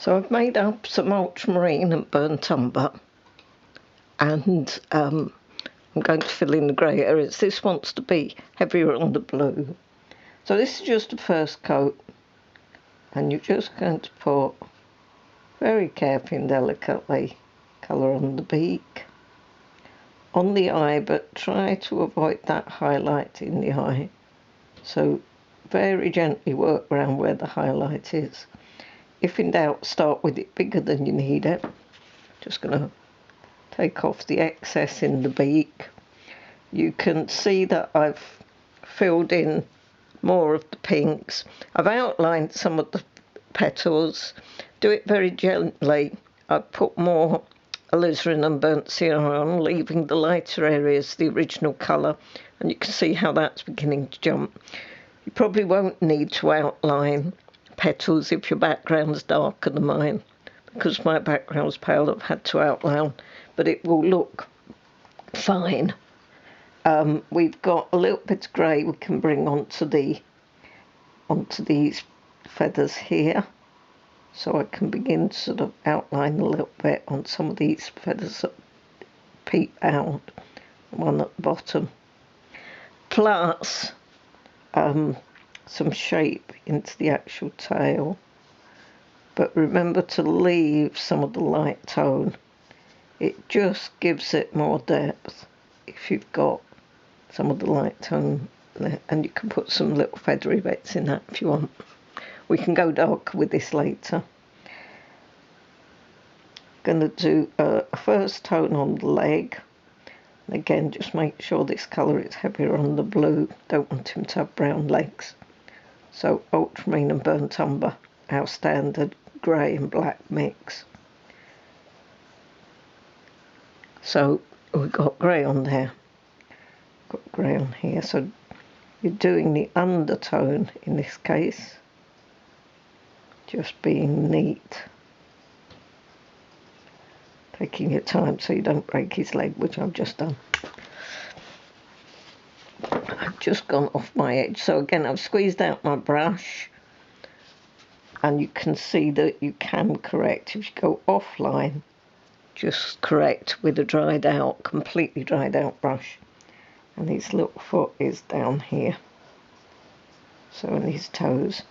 So I've made up some ultramarine and burnt umber, and I'm going to fill in the grey areas. This wants to be heavier on the blue. So this is just a first coat, and you're just going to put very carefully and delicately colour on the beak, on the eye, but try to avoid that highlight in the eye. So very gently work around where the highlight is. If in doubt, start with it bigger than you need it. Just going to take off the excess in the beak. You can see that I've filled in more of the pinks. I've outlined some of the petals. Do it very gently. I've put more alizarin and burnt sienna on, leaving the lighter areas the original colour, and you can see how that's beginning to jump. You probably won't need to outline petals if your background's darker than mine. Because my background's pale, I've had to outline, but it will look fine. We've got a little bit of grey we can bring onto these feathers here. So I can begin to sort of outline a little bit on some of these feathers that peep out, one at the bottom. Plus some shape into the actual tail. But remember to leave some of the light tone. It just gives it more depth if you've got some of the light tone there. And you can put some little feathery bits in that if you want. We can go darker with this later. Going to do a first tone on the leg. And again, just make sure this colour is heavier on the blue. Don't want him to have brown legs. So ultramarine and burnt umber, our standard grey and black mix. So we've got grey on there, got grey on here. So you're doing the undertone in this case, just being neat, taking your time so you don't break his leg, which I've just done. I've just gone off my edge. So again, I've squeezed out my brush, and you can see that you can correct. If you go offline, just correct with a dried out, completely dried out brush. And his little foot is down here. So in his toes.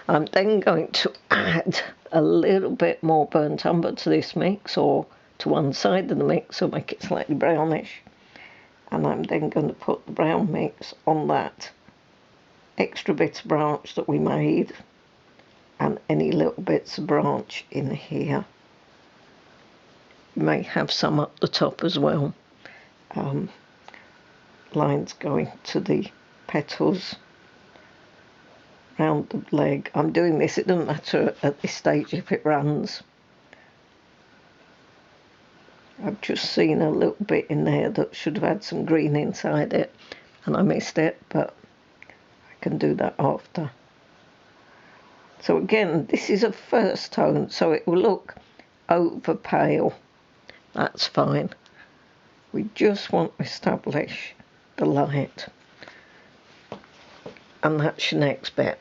I'm then going to add a little bit more burnt umber to this mix, or to one side of the mix, or make it slightly brownish. And I'm then going to put the brown mix on that extra bit of branch that we made, and any little bits of branch in here. You may have some up the top as well. Lines going to the petals round the leg. I'm doing this, it doesn't matter at this stage if it runs. I've just seen a little bit in there that should have had some green inside it, and I missed it, but I can do that after. So again, this is a first tone, so it will look over pale. That's fine. We just want to establish the light. And that's your next bit.